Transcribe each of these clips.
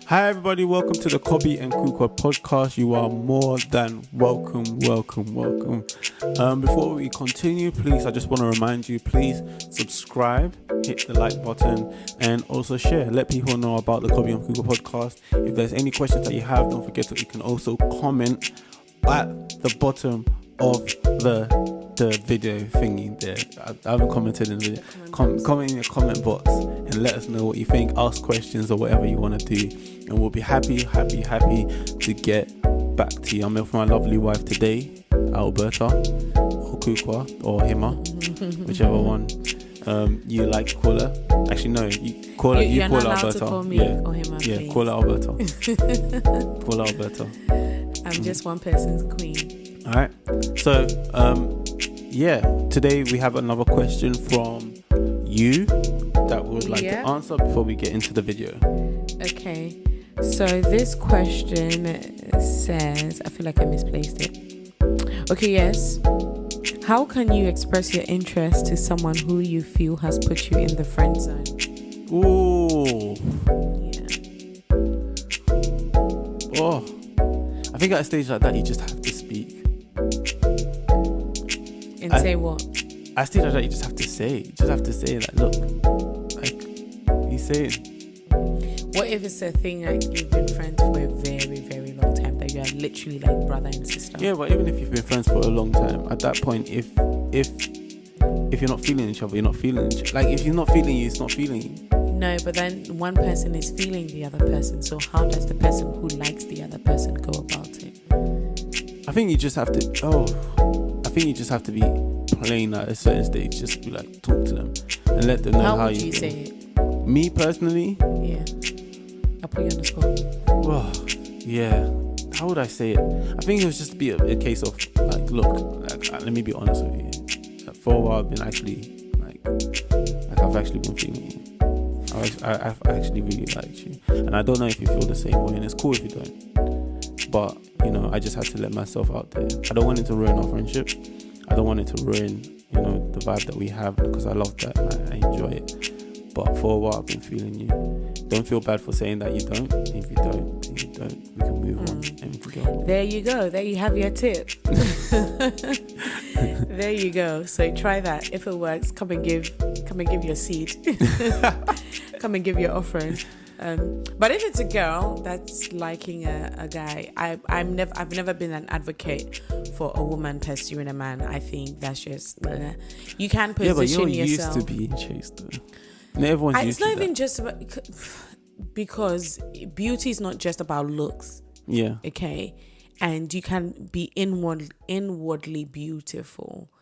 Hi everybody, welcome to the Kobe and Kukwa podcast. You are more than welcome. Before we continue, please, I just want to remind you, please subscribe, hit the like button, and also share. Let people know about the Kobe and Kukwa podcast. If there's any questions that you have, don't forget that you can also comment at the bottom of the video thingy there. I haven't commented in the video. Comment in the comment box and let us know what you think. Ask questions or whatever you want to do, and we'll be happy to get back to you. I'm with my lovely wife today, Alberta or Kukwa or Hima, whichever one you like to call her. Actually, no, you call her. You call her Alberta. Call me or Hima, please. Call her Alberta. Call her Alberta. I'm just one person's queen. All right. So, today we have another question from you that we would like to answer before we get into the video. Okay. So this question says, I feel like I misplaced it. Okay, yes. How can you express your interest to someone who you feel has put you in the friend zone? Ooh. Yeah. Oh. I think at a stage like that, you just have to speak. And say what? At a stage like that, you just have to say. You just have to say, like, look, like, he's saying. What if it's a thing that you've been friends for a very, very long time, that you are literally like brother and sister? Yeah, but even if you've been friends for a long time, at that point, if you're not feeling each other, you're not feeling each other. Like, if you're not feeling you, it's not feeling you. No, but then one person is feeling the other person. So how does the person who likes the other person go about it? I think you just have to be plain at a certain stage. Just be like, talk to them and let them know how would you say it? Me personally? Yeah. I'll put you on the spot. Well, yeah. How would I say it? I think it was just be a case of like, look, like, let me be honest with you. Like, for a while, I've been actually I've actually been feeling you. I've actually really liked you, and I don't know if you feel the same way, and it's cool if you don't. But I just had to let myself out there. I don't want it to ruin our friendship. I don't want it to ruin, the vibe that we have, because I love that and I enjoy it. But for a while, I've been feeling you. Don't feel bad for saying that you don't. If you don't, then you don't. We can move on and we can go on. There you go. There you have your tip. There you go. So try that. If it works, come and give your seed. Come and give your offering. But if it's a girl that's liking a guy, I've never been an advocate for a woman pursuing a man. I think that's just you can position yourself. Used to be chased though. Everyone's used it's not to even that. just about, because beauty is not just about looks. Yeah. Okay. And you can be inwardly beautiful,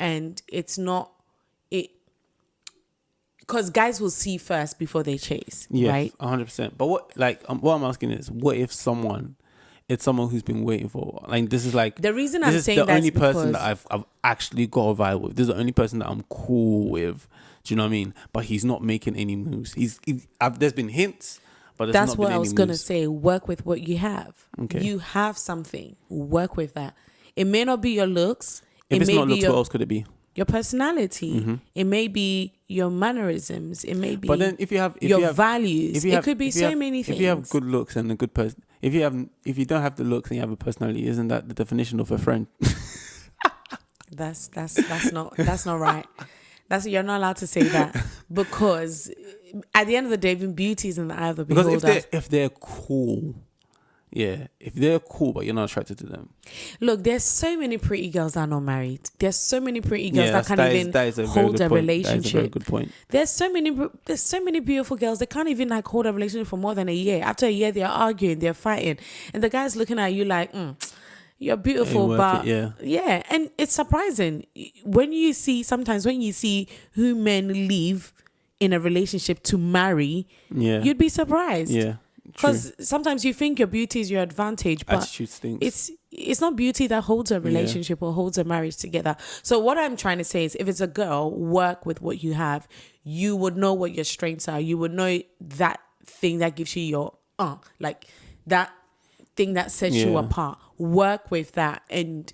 and it's not it. Because guys will see first before they chase, right? 100%. But what I'm asking is, what if it's someone who's been waiting for a while? Like, this is like the reason this I'm is saying the only person that I've actually got a vibe with. This is the only person that I'm cool with. Do you know what I mean? But he's not making any moves. There's been hints, but there's that's not what been I was any gonna moves. say. Work with what you have. Okay. You have something. Work with that. It may not be your looks. If it's may not be looks, what else could it be? Your personality. Mm-hmm. It may be your mannerisms. It may be. But then if you have values, it could be so many things. If you have good looks and a good person, if you don't have the looks and you have a personality, isn't that the definition of a friend? That's not right. You're not allowed to say that, because at the end of the day, even beauty is in the eye of the beholder. Because if they're cool. Yeah, if they're cool but you're not attracted to them. Look, there's so many pretty girls that are not married. There's so many pretty girls that can't even hold a relationship. That is a very good point. There's so many beautiful girls that can't even hold a relationship for more than a year. After a year, they're arguing, they're fighting, and the guy's looking at you like, you're beautiful, but yeah, and it's surprising when you see who men leave in a relationship to marry. Yeah, you'd be surprised. Yeah. Because sometimes you think your beauty is your advantage, but attitude stinks. It's not beauty that holds a relationship or holds a marriage together. So what I'm trying to say is, if it's a girl, work with what you have. You would know what your strengths are. You would know that thing that gives you your like that thing that sets you apart. Work with that and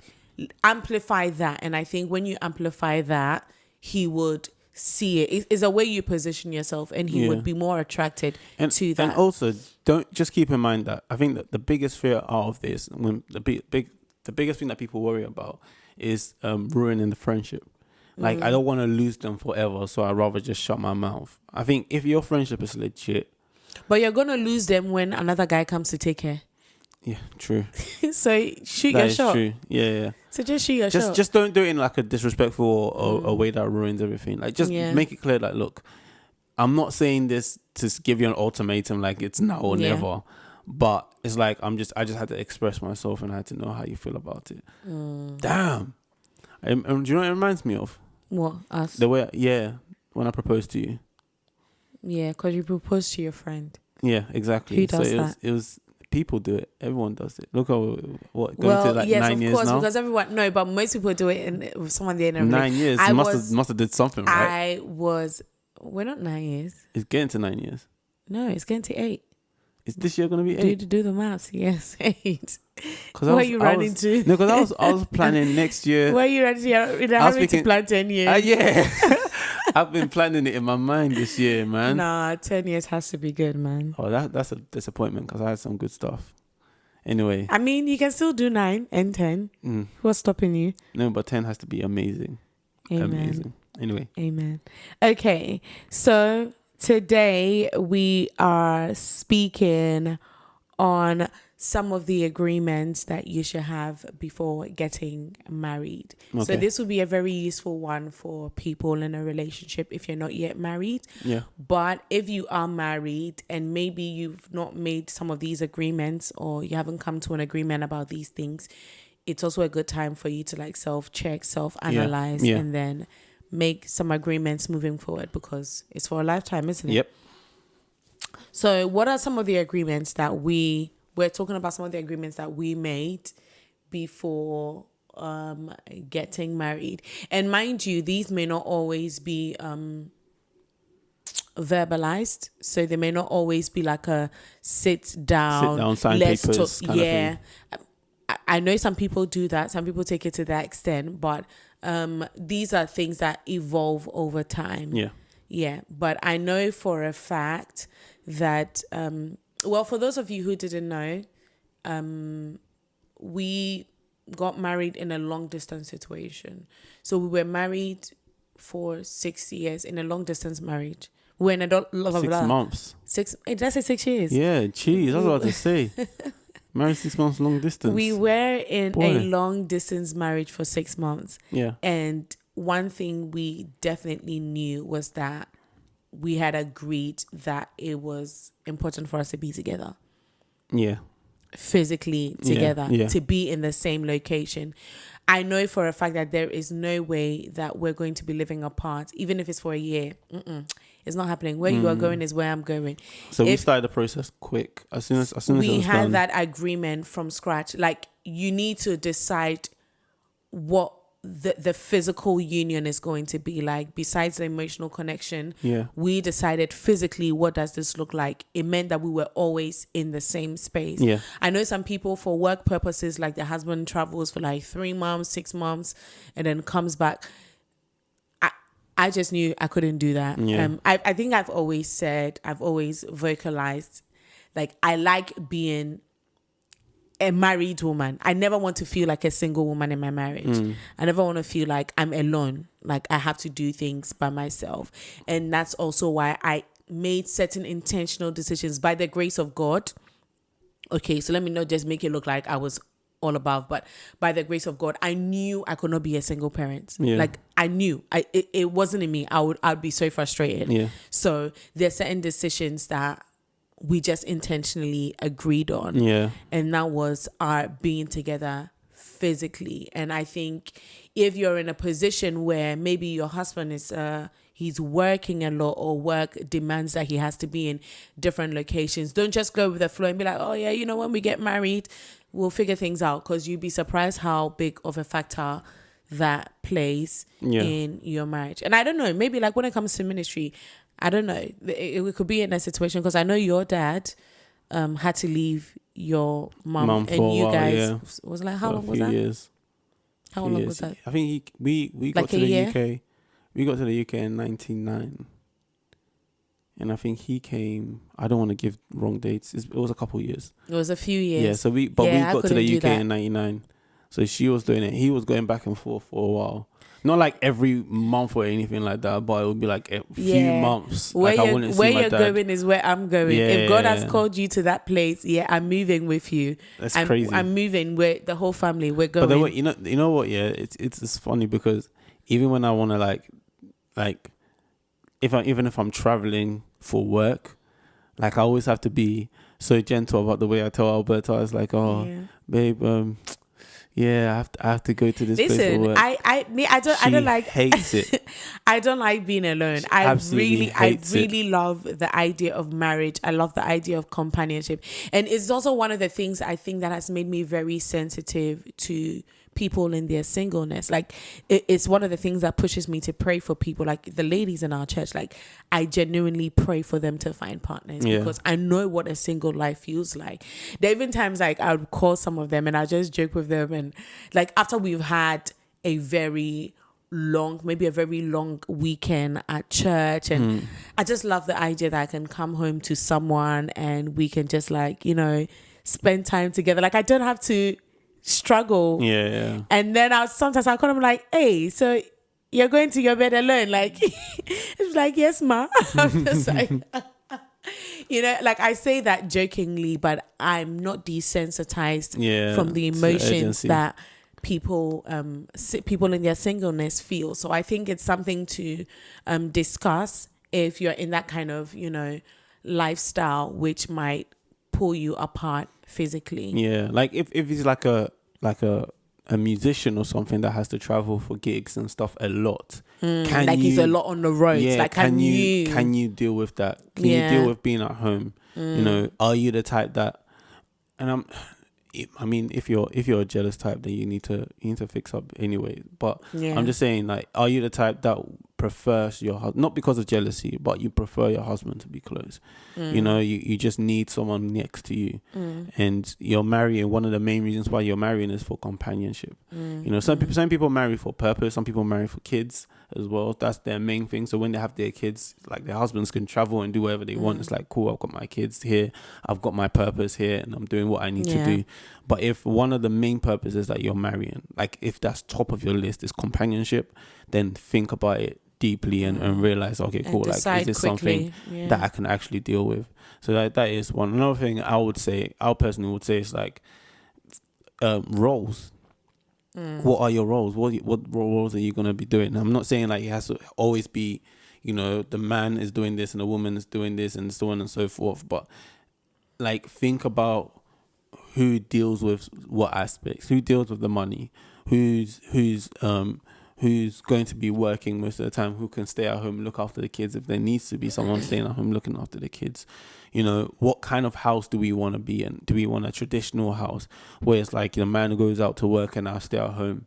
amplify that. And I think when you amplify that, he would see it. It's a way you position yourself, and he would be more attracted to that. And also, don't just keep in mind that I think that the biggest fear out of this, when the biggest thing that people worry about is ruining the friendship. Like, I don't want to lose them forever, so I'd rather just shut my mouth. I think if your friendship is legit, but you're gonna lose them when another guy comes to take care. Yeah, true. So shoot your shot. True. Yeah. So just shoot your shot. Just don't do it in like a disrespectful or a way that ruins everything. Like, just make it clear. Like, look, I'm not saying this to give you an ultimatum. Like, it's now or never. But it's like I just had to express myself, and I had to know how you feel about it. Damn. Do you know what it reminds me of? What, us? The way, when I proposed to you. Yeah, because you proposed to your friend. Yeah, exactly. Who does that? It was people do it. Everyone does it. Look how going to like 9 years now. Yes, of course, because everyone. No, but most people do it with someone they never. 9 years. Must have did something, right? We're not 9 years. It's getting to 9 years. No, it's getting to 8. Is this year gonna be 8? Do the maths. Yes, 8. Where are you running to? No, because I was planning next year. Where are you running to? I was thinking to plan 10 years. Yeah. I've been planning it in my mind this year, man. Nah, 10 years has to be good, man. Oh, that's a disappointment because I had some good stuff. Anyway. I mean, you can still do 9 and 10. What's stopping you? No, but 10 has to be amazing. Amen. Amazing. Anyway. Amen. Okay, so today we are speaking on some of the agreements that you should have before getting married. Okay. So this will be a very useful one for people in a relationship if you're not yet married. Yeah. But if you are married and maybe you've not made some of these agreements or you haven't come to an agreement about these things, it's also a good time for you to like self-check, self-analyze, and then make some agreements moving forward because it's for a lifetime, isn't it? Yep. So what are some of the agreements that we're talking about some of the agreements that we made before getting married. And mind you, these may not always be verbalized. So they may not always be like a sit down, sign papers kind of thing. I know some people do that. Some people take it to that extent. But these are things that evolve over time. Yeah. Yeah. But I know for a fact that... well, for those of you who didn't know, we got married in a long distance situation. So we were married for 6 years in a long distance marriage. We're in a 6 months. Did I say 6 years? Yeah, geez, I was about to say. Married 6 months long distance. We were in a long distance marriage for 6 months. Yeah. And one thing we definitely knew was that we had agreed that it was important for us to be together. Yeah. Physically together, to be in the same location. I know for a fact that there is no way that we're going to be living apart, even if it's for a year. It's not happening. Where you are going is where I'm going. So we started the process quick. As soon as we had that agreement from scratch. Like, you need to decide what the physical union is going to be like. Besides the emotional connection, we decided physically, what does this look like? It meant that we were always in the same space. I know some people for work purposes, like their husband travels for like 3 months, 6 months, and then comes back. I just knew I couldn't do that. I think I've always vocalized, like, I like being a married woman. I never want to feel like a single woman in my marriage. I never want to feel like I'm alone, like I have to do things by myself. And that's also why I made certain intentional decisions by the grace of God. Okay, so let me not just make it look like I was all above, but by the grace of God, I knew I could not be a single parent. Like, I knew it wasn't in me. I'd be so frustrated. So there's certain decisions that we just intentionally agreed on. And that was our being together physically. And I think if you're in a position where maybe your husband is he's working a lot, or work demands that he has to be in different locations, don't just go with the flow and be like, oh yeah, you know, when we get married, we'll figure things out. Because you'd be surprised how big of a factor that plays in your marriage. And I don't know, maybe like when it comes to ministry, I don't know. It could be in a situation, because I know your dad had to leave your mom and you guys. Was like, how long was that? Years. How long was that? I think we got to the UK. we got to the UK in 99. And I think he came, I don't want to give wrong dates. It was a couple of years. It was a few years. Yeah, so we got to the UK in 99. So she was doing it. He was going back and forth for a while. Not like every month or anything like that, but it would be like a few months. Where like you're going is where I'm going. If God has called you to that place, I'm moving with you. That's crazy. I'm moving with the whole family. We're going. But then, you know what? Yeah, it's funny because even when I want to like, even if I'm traveling for work, like I always have to be so gentle about the way I tell Alberta. I was like, babe, I have to go to this place for work. I don't like hates it. I don't like being alone. I really love the idea of marriage. I love the idea of companionship, and it's also one of the things I think that has made me very sensitive to people in their singleness. Like it's one of the things that pushes me to pray for people, like the ladies in our church. Like I genuinely pray for them to find partners because I know what a single life feels like. There are even times like I would call some of them and I just joke with them, and like after we've had a very long weekend at church, and I just love the idea that I can come home to someone and we can just like, spend time together. Like I don't have to struggle. And then sometimes I'll call them like, hey, so you're going to your bed alone? Like it's like, yes, ma. I'm just like like I say that jokingly, but I'm not desensitized from the emotions that people in their singleness feel. So I think it's something to discuss if you're in that kind of lifestyle which might pull you apart physically. Like if he's like a musician or something that has to travel for gigs and stuff a lot, he's a lot on the roads. Like can you deal with that? Can you deal with being at home? Are you the type that? And if you're a jealous type, then you need to fix up anyway. But I'm just saying, like, are you the type that prefers your husband, not because of jealousy, but you prefer your husband to be close? You just need someone next to you, and you're marrying. One of the main reasons why you're marrying is for companionship. Some people marry for purpose. Some people marry for kids as well. That's their main thing. So when they have their kids, like their husbands can travel and do whatever they want. It's like, cool, I've got my kids here, I've got my purpose here, and I'm doing what I need to do. But if one of the main purposes that you're marrying, like if that's top of your list is companionship, then think about it deeply and realize, okay, cool, like is this quickly something that I can actually deal with? So that is one. Another thing I personally would say is like roles. What are your roles? What roles are you going to be doing? I'm not saying like it has to always be, the man is doing this and the woman is doing this and so on and so forth. But like think about who deals with what aspects, who deals with the money, who's going to be working most of the time, who can stay at home, look after the kids if there needs to be someone staying at home looking after the kids. What kind of house do we want to be in? Do we want a traditional house where it's like the man goes out to work and I stay at home?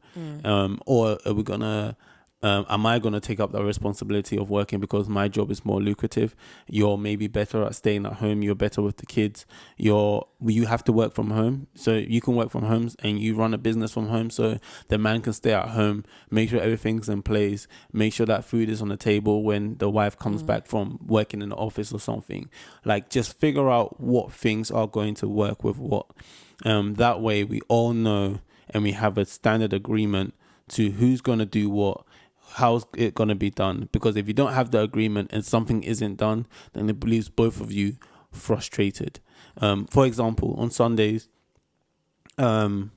Or are we gonna am I going to take up the responsibility of working because my job is more lucrative? You're maybe better at staying at home. You're better with the kids. You have to work from home. So you can work from home and you run a business from home. So the man can stay at home, make sure everything's in place, make sure that food is on the table when the wife comes back from working in the office or something. Like just figure out what things are going to work with what. That way we all know and we have a standard agreement to who's going to do what. How's it going to be done? Because if you don't have the agreement and something isn't done, then it leaves both of you frustrated. For example, on Sundays, I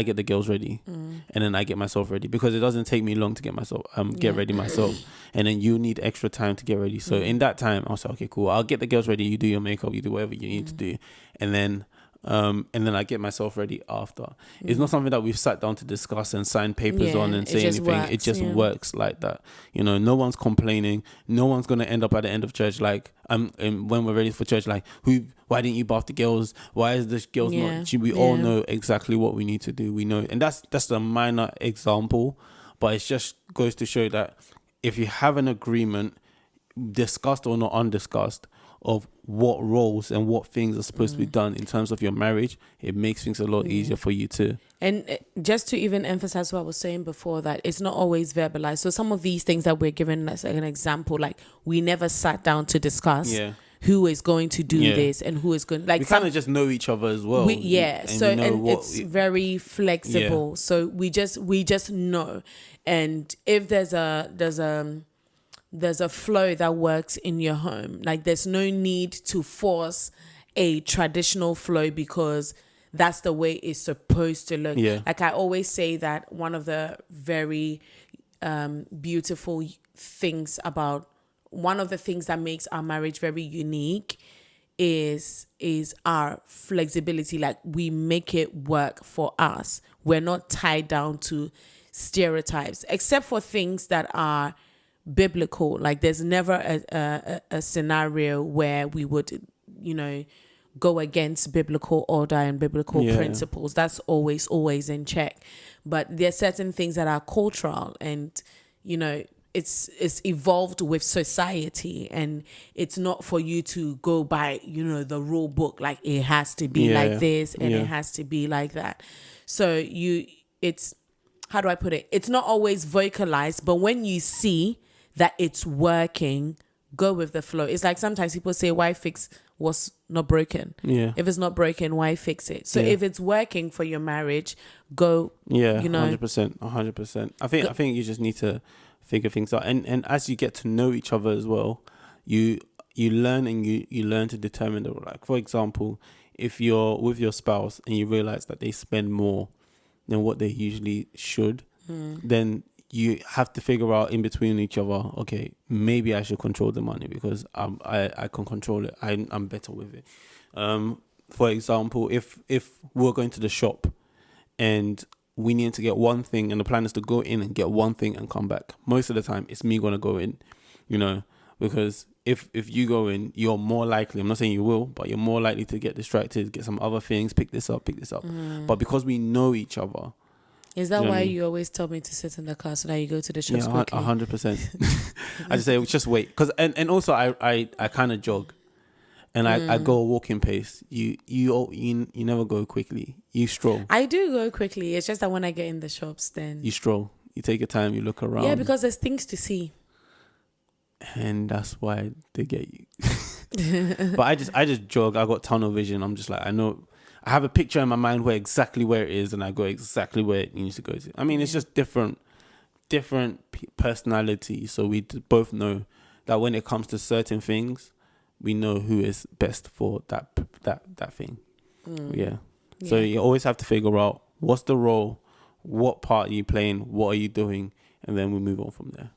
get the girls ready and then I get myself ready because it doesn't take me long to get myself ready myself. And then you need extra time to get ready. So in that time, I'll say, okay, cool. I'll get the girls ready. You do your makeup. You do whatever you need to do. And then I get myself ready after. It's not something that we've sat down to discuss and sign papers on and say anything. Works, it just works like that. No one's complaining. No one's going to end up at the end of church like, and when we're ready for church, like, why didn't you bath the girls? Why is this girls not? We all know exactly what we need to do. We know. And that's a minor example, but it just goes to show that if you have an agreement, discussed or not undiscussed, of what roles and what things are supposed to be done in terms of your marriage, it makes things a lot easier for you too. And just to even emphasize what I was saying before, that it's not always verbalized. So some of these things that we're given as an example, like we never sat down to discuss who is going to do this and who is going, like, we kind of just know each other as well. It's very flexible. Yeah. So we just know. And if there's a flow that works in your home, like there's no need to force a traditional flow because that's the way it's supposed to look. Yeah. Like I always say that one of the very beautiful things about, one of the things that makes our marriage very unique is our flexibility. Like we make it work for us. We're not tied down to stereotypes, except for things that are biblical. Like there's never a scenario where we would, go against biblical order and biblical principles. That's always in check. But there's certain things that are cultural and, it's evolved with society, and it's not for you to go by, the rule book. Like it has to be like this and it has to be like that. So how do I put it? It's not always vocalized, but when you see that it's working, go with the flow. It's like sometimes people say, why fix what's not broken? Yeah. If it's not broken, why fix it? So if it's working for your marriage, go. Yeah, 100%. I think you just need to figure things out. And as you get to know each other as well, you learn and you learn to determine the, like, for example, if you're with your spouse and you realize that they spend more than what they usually should, then you have to figure out in between each other, okay, maybe I should control the money because I can control it. I'm better with it. For example, if we're going to the shop and we need to get one thing and the plan is to go in and get one thing and come back, most of the time it's me going to go in, because if you go in, you're more likely, I'm not saying you will, but you're more likely to get distracted, get some other things, pick this up. But because we know each other. Is that why you always tell me to sit in the car so that you go to the shops quickly? 100%. I just say, just wait. Because and also I kind of jog. And I go a walking pace. You never go quickly. You stroll. I do go quickly. It's just that when I get in the shops, then you stroll. You take your time. You look around. Yeah, because there's things to see. And that's why they get you. But I just jog. I got tunnel vision. I'm just like, I know. I have a picture in my mind where it is, and I go exactly where it needs to go to. I mean, it's just different personalities. So we both know that when it comes to certain things, we know who is best for that thing. Yeah. So you always have to figure out what's the role, what part are you playing, what are you doing, and then we move on from there.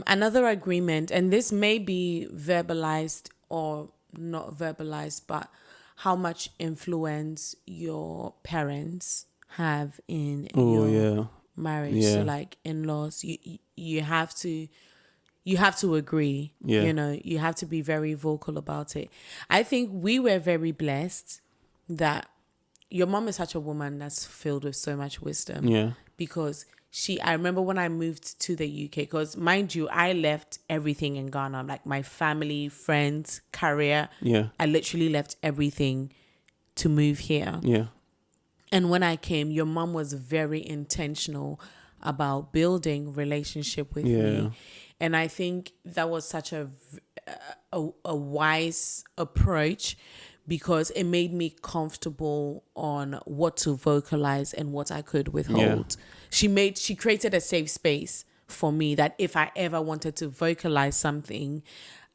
Another agreement, and this may be verbalized or not verbalized, but how much influence your parents have in your marriage. Yeah. So like in-laws, you have to agree. Yeah. You have to be very vocal about it. I think we were very blessed that your mom is such a woman that's filled with so much wisdom. Yeah. Because I remember when I moved to the UK, because mind you, I left everything in Ghana, like my family, friends, career. Yeah. I literally left everything to move here. Yeah. And when I came, your mom was very intentional about building relationship with me. And I think that was such a wise approach, because it made me comfortable on what to vocalize and what I could withhold. Yeah. She created a safe space for me that if I ever wanted to vocalize something,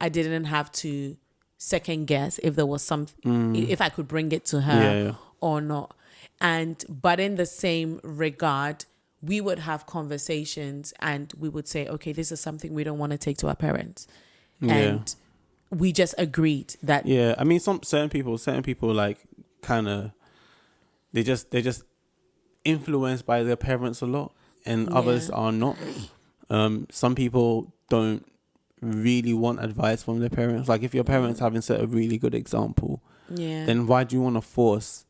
I didn't have to second guess if there was if I could bring it to her or not. But in the same regard, we would have conversations and we would say, okay, this is something we don't want to take to our parents. And we just agreed that. Yeah, I mean, certain people like kind of, they're just influenced by their parents a lot, and others are not. Some people don't really want advice from their parents. Like if your parents haven't set a really good example, then why do you want to force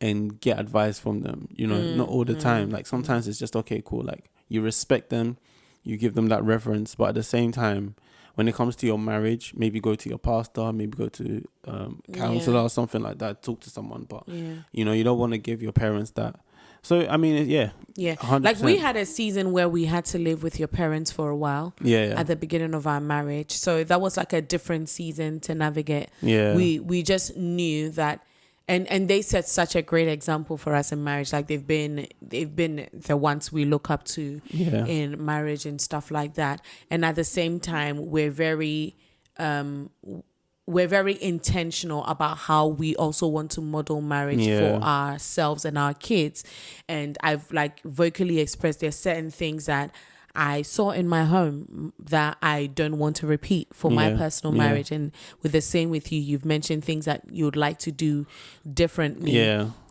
and get advice from them? Not all the time. Like sometimes it's just, okay, cool. Like you respect them, you give them that reference, but at the same time, when it comes to your marriage, maybe go to your pastor, maybe go to counselor or something like that, talk to someone. But, you know, you don't want to give your parents that. So, I mean, yeah. 100%. Like we had a season where we had to live with your parents for a while. At the beginning of our marriage. So that was like a different season to navigate. We just knew that. And they set such a great example for us in marriage. Like they've been the ones we look up to in marriage and stuff like that. And at the same time, we're very intentional about how we also want to model marriage for ourselves and our kids. And I've like vocally expressed there's certain things that I saw in my home that I don't want to repeat for my personal marriage. And with the same with you, you've mentioned things that you'd like to do differently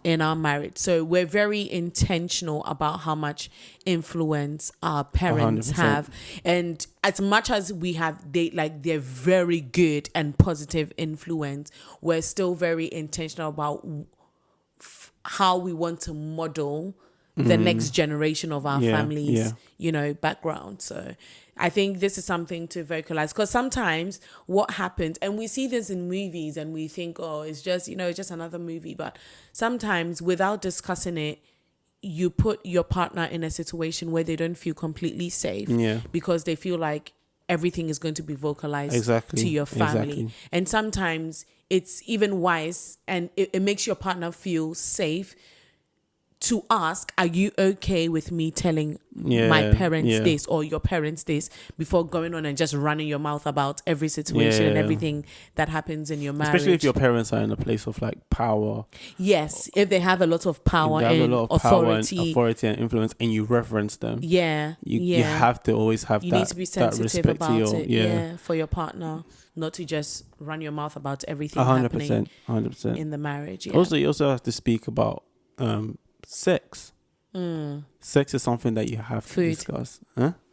in our marriage. So we're very intentional about how much influence our parents 100%. Have. And as much as we have, they're very good and positive influence, we're still very intentional about how we want to model the next generation of our families, you know, background. So I think this is something to vocalize, because sometimes what happens, and we see this in movies and we think, oh, it's just, you know, it's just another movie. But sometimes without discussing it, you put your partner in a situation where they don't feel completely safe because they feel like everything is going to be vocalized to your family. And sometimes it's even wise, and it makes your partner feel safe to ask, are you okay with me telling my parents this or your parents this, before going on and just running your mouth about every situation and everything that happens in your marriage? Especially if your parents are in a place of like power. Yes, if they have a lot of power and authority and influence, and you reference them. You have to always have you that. You need to be sensitive about it. For your partner, not to just run your mouth about everything 100%, happening 100% in the marriage. Also, you also have to speak about sex. Sex is something that you have to discuss.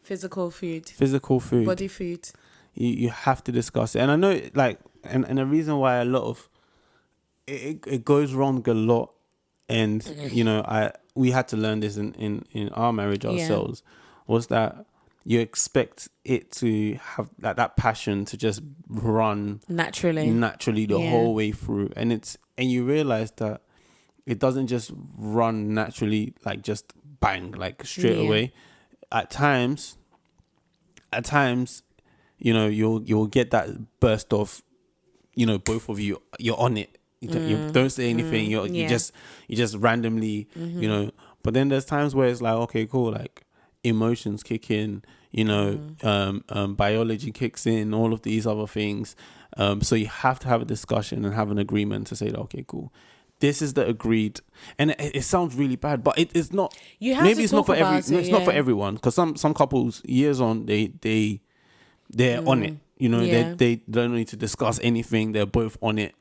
Physical food, body food. You have to discuss it. And I know, like, and the reason why a lot of it goes wrong a lot, and you know, we had to learn this in our marriage ourselves, was that you expect it to have that passion to just run naturally the whole way through, and you realize that it doesn't just run naturally, like just bang, like straight away. At times, you know, you'll get that burst of, you know, both of you, you're on it. You don't say anything. You just randomly, you know. But then there's times where it's like, okay, cool, like emotions kick in, you know, biology kicks in, all of these other things. So you have to have a discussion and have an agreement to say, okay, cool, this is the agreed. And it sounds really bad, but it is not. You have maybe to it's talk not for about it's not for everyone, because some couples years on they're on it. You know, they don't need to discuss anything. They're both on it.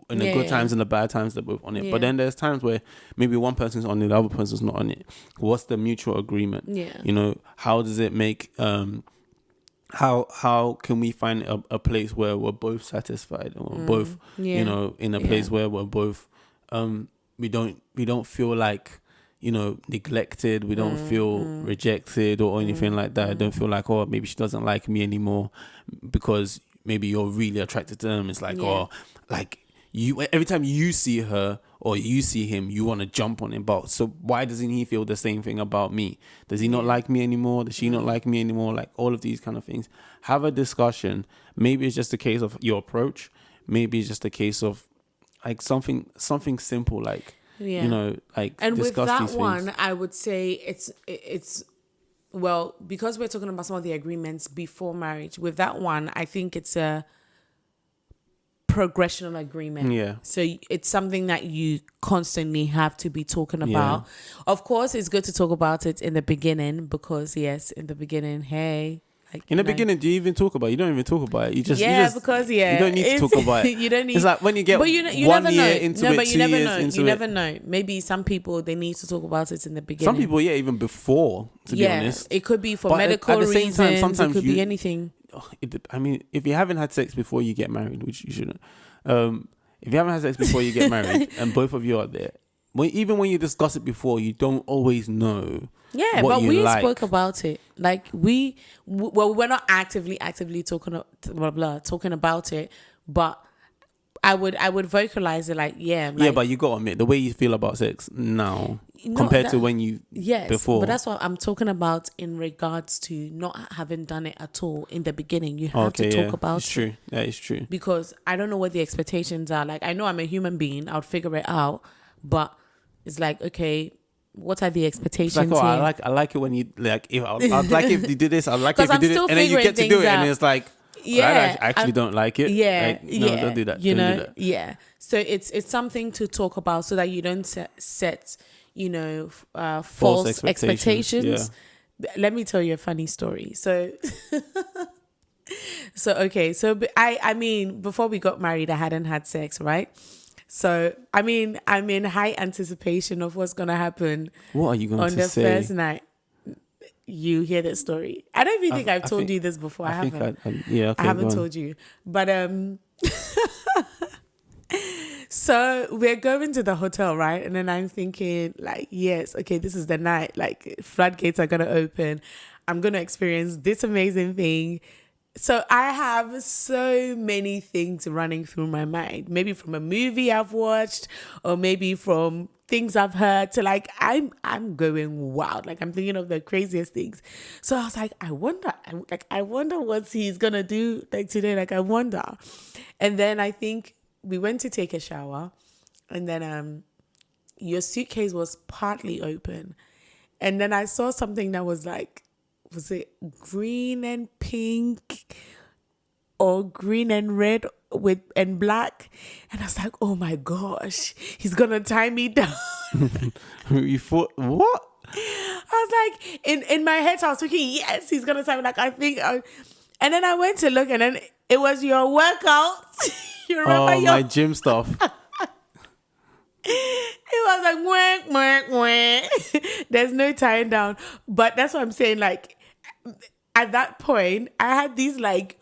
In the good times and the bad times, they're both on it. But then there's times where maybe one person's on it, the other person's not on it. What's the mutual agreement? You know, how does it make how can we find a place where we're both satisfied and we're both you know, in a place where we're both we don't feel like, you know, neglected, we don't feel rejected or anything like that. I don't feel like, oh, maybe she doesn't like me anymore because maybe you're really attracted to them. It's like, oh, like you, every time you see her or you see him, you want to jump on him. But so why doesn't he feel the same thing about me? Does he not like me anymore? Does she not like me anymore? Like all of these kind of things. Have a discussion. Maybe it's just a case of your approach. Maybe it's just a case of like something simple, like, you know, like, and discuss with that these one, things. I would say it's well, because we're talking about some of the agreements before marriage. With that one, I think it's a progressional agreement. So it's something that you constantly have to be talking about. Of course, it's good to talk about it in the beginning, because in the beginning, hey. Like, in the beginning, do you even talk about it? You don't even talk about it. You just because you don't need to talk about it. You don't need. It's like when you get you 1 never year know. into it, 2 years into it. You never know. Maybe some people, they need to talk about it in the beginning. Some people, even before, to be honest. It could be for medical reasons. Time, sometimes it could be anything. I mean, if you haven't had sex before you get married, which you shouldn't. If you haven't had sex before you get married and both of you are there, even when you discuss it before, you don't always know Yeah, what but you we like. spoke about it. Like we're not actively talking talking about it, but I would vocalize it like, yeah. Like, yeah, but you gotta admit the way you feel about sex now compared to when you before. But that's what I'm talking about in regards to not having done it at all in the beginning. You have to talk about it's true. That is true. Because I don't know what the expectations are. Like, I know I'm a human being. I'll figure it out. But it's like, okay, what are the expectations like, here? I like it when you like. I'd like if you did this. I'd like it if you did it, and then you get to do it, out. and it's like, yeah, I actually don't like it. Yeah, like, no, don't do that. You don't know, do that. yeah. So it's something to talk about so that you don't set false expectations. Yeah. Let me tell you a funny story. So, I mean, before we got married, I hadn't had sex, right? So, I mean, I'm in high anticipation of what's gonna happen. What are you going to say? On the first night. You hear that story. I don't even think I've told you this before. I haven't. I haven't told you. But so we're going to the hotel, right? And then I'm thinking, like, yes, okay, this is the night. Like, floodgates are gonna open. I'm gonna experience this amazing thing. So I have so many things running through my mind. Maybe from a movie I've watched, or maybe from things I've heard, to like I'm going wild. Like, I'm thinking of the craziest things. So I was like, I wonder what he's gonna do like today. Like, I wonder. And then I think we went to take a shower, and then your suitcase was partly open, and then I saw something that was like, was it green and pink or green and red and black? And I was like, oh my gosh, he's gonna tie me down. You thought what? I was like, in my head, I was thinking, yes, he's gonna tie me. Like, I think, and then I went to look, and then it was your workout. You remember my gym stuff. It was like, whack, whack, whack. There's no tying down. But that's what I'm saying. Like, at that point, I had these like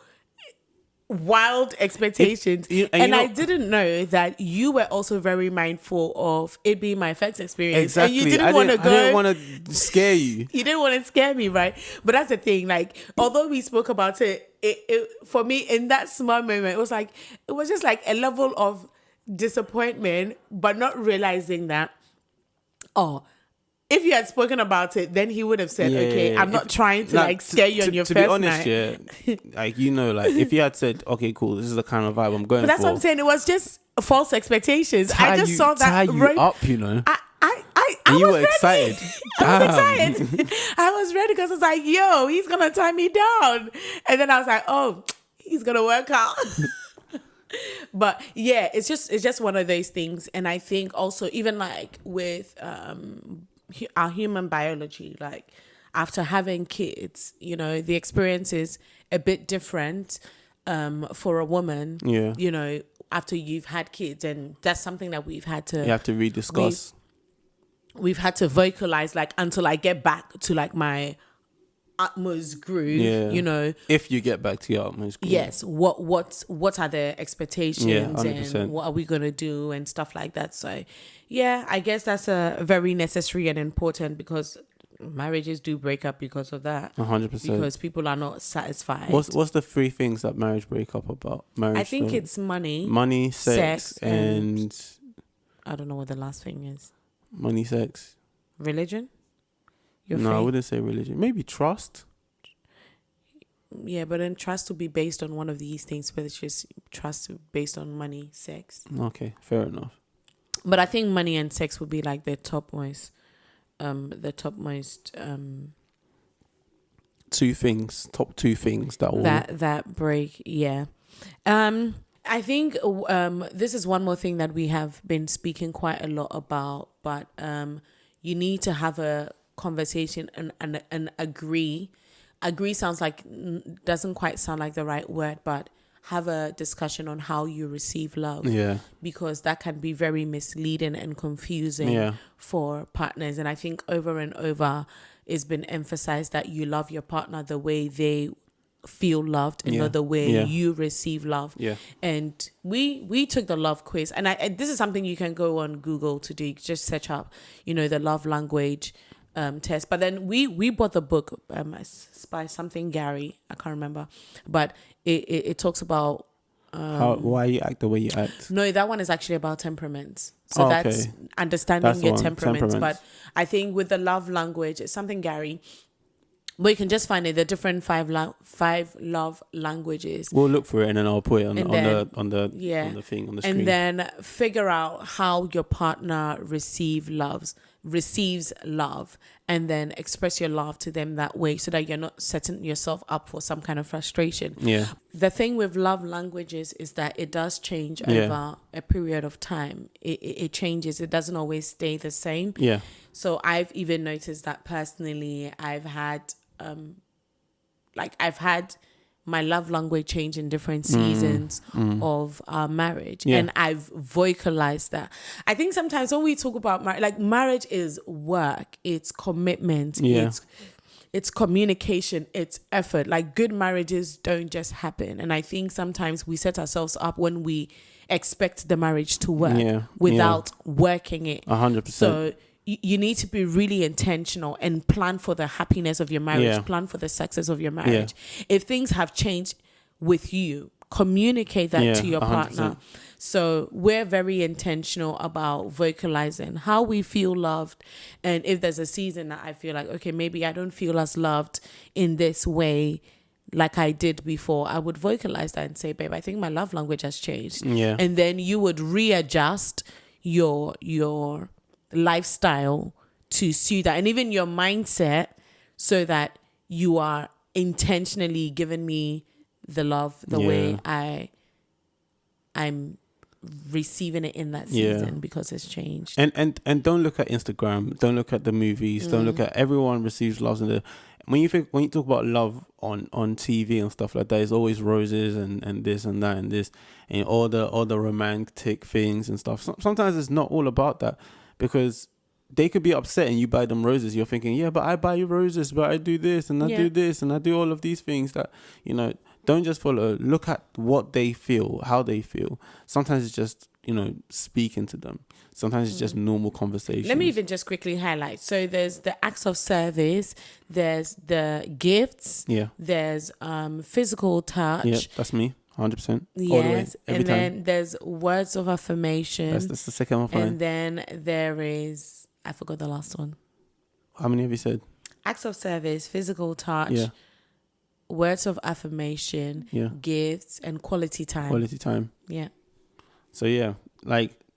wild expectations. I didn't know that you were also very mindful of it being my first experience. Exactly. And you didn't want to go. I didn't want to scare you. You didn't want to scare me, right? But that's the thing. Like, although we spoke about it, it for me, in that small moment, it was just like a level of disappointment, but not realizing that, if you had spoken about it, then he would have said, okay, I'm not trying to scare you on your first night. To be honest, like, if you had said, okay, cool, this is the kind of vibe I'm going for. But that's what I'm saying. It was just false expectations. I just saw that. Tie you up, you know. I you was were ready. excited. I was excited. I was ready because I was like, yo, he's going to tie me down. And then I was like, oh, he's going to work out. But yeah, it's just one of those things. And I think also, even like with our human biology, like after having kids, the experience is a bit different for a woman, after you've had kids. And that's something that we've had to... You have to rediscuss. We've had to vocalize, like, until I get back to like my utmost groove, if you get back to your utmost groove. Yes, what are the expectations, and what are we gonna do and stuff like that. So yeah, I guess that's a very necessary and important, because marriages do break up because of that. 100%. Because people are not satisfied. What's the three things that marriage break up about? I think it's money, sex, and I don't know what the last thing is. Money, sex, religion. I wouldn't say religion. Maybe trust. Yeah, but then trust will be based on one of these things, but it's just trust based on money, sex. Okay, fair enough. But I think money and sex would be like the topmost top two things that break. Yeah. I think this is one more thing that we have been speaking quite a lot about, but you need to have a conversation and agree. Agree sounds like, doesn't quite sound like the right word, but have a discussion on how you receive love. Yeah. Because that can be very misleading and confusing for partners. And I think over and over it's been emphasized that you love your partner the way they feel loved and not the way you receive love. Yeah. And we took the love quiz, and this is something you can go on Google to do. You just search up, the love language test. But then we bought the book by something Gary, I can't remember, but it talks about why you act the way you act. No, that one is actually about temperaments. So that's understanding your temperaments. But I think with the love language, it's something Gary. But you can just find it, the different five love languages. We'll look for it and then I'll put it on the thing on the screen. And then figure out how your partner receives love, and then express your love to them that way, so that you're not setting yourself up for some kind of frustration. Yeah. The thing with love languages is that it does change over a period of time. It changes. It doesn't always stay the same. Yeah. So I've even noticed that personally. I've had my love language change in different seasons of our marriage. Yeah. And I've vocalized that. I think sometimes when we talk about marriage is work, it's commitment, it's communication, it's effort. Like, good marriages don't just happen. And I think sometimes we set ourselves up when we expect the marriage to work without working it. 100%. So you need to be really intentional and plan for the happiness of your marriage, plan for the success of your marriage. If things have changed with you, communicate that to your 100%. Partner. So we're very intentional about vocalizing how we feel loved. And if there's a season that I feel like, okay, maybe I don't feel as loved in this way like I did before, I would vocalize that and say, babe, I think my love language has changed. Yeah. And then you would readjust your lifestyle to suit that, and even your mindset, so that you are intentionally giving me the love the way I'm receiving it in that season, because it's changed. And don't look at Instagram, don't look at the movies, don't look at everyone receives love in the. When you talk about love on TV and stuff like that, it's always roses and this and that and this and all the romantic things and stuff. Sometimes it's not all about that. Because they could be upset and you buy them roses. You're thinking, yeah, but I buy you roses, but I do this and I do this and I do all of these things that, don't just follow. Look at what they feel, how they feel. Sometimes it's just, speaking to them. Sometimes it's just normal conversation. Let me even just quickly highlight. So there's the acts of service. There's the gifts. Yeah. There's physical touch. Yeah, that's me. 100%. Yes, and then there's words of affirmation. That's the second one. And then there is, I forgot the last one. How many have you said? Acts of service, physical touch, words of affirmation, gifts, and quality time. Quality time. Yeah. So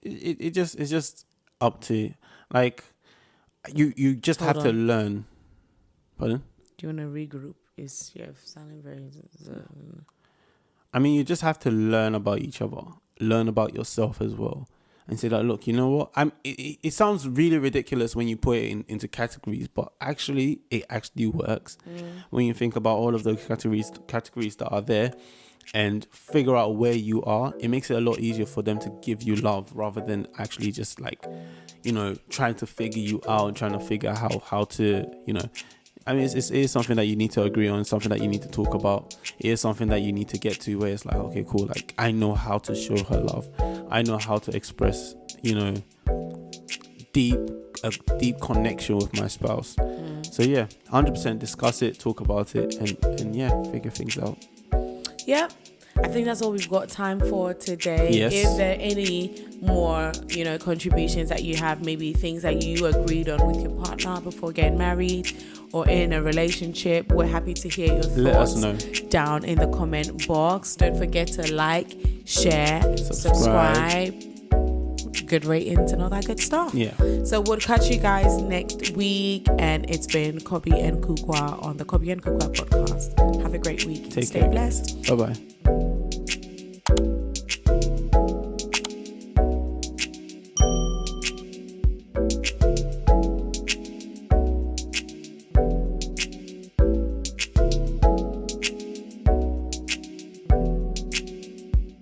it's just up to you just have to learn. Pardon? Do you want to regroup? Is sounding very. I mean, you just have to learn about each other, learn about yourself as well, and say that, look, you know what? It sounds really ridiculous when you put it into categories, but actually, it actually works. When you think about all of those categories that are there, and figure out where you are, it makes it a lot easier for them to give you love, rather than actually just trying to figure you out and trying to figure out how to, I mean, it is something that you need to agree on, something that you need to talk about. It is something that you need to get to where it's like, okay, cool. Like, I know how to show her love. I know how to express, a deep connection with my spouse. So 100% discuss it, talk about it, and figure things out. Yeah. I think that's all we've got time for today. Yes. If there are any more, contributions that you have, maybe things that you agreed on with your partner before getting married or in a relationship, we're happy to hear your thoughts. Let us know down in the comment box. Don't forget to like, share, subscribe, good ratings and all that good stuff. Yeah. So we'll catch you guys next week, and it's been Kobe and Kukwa on the Kobe and Kukwa podcast. Have a great week. Stay blessed. Bye-bye.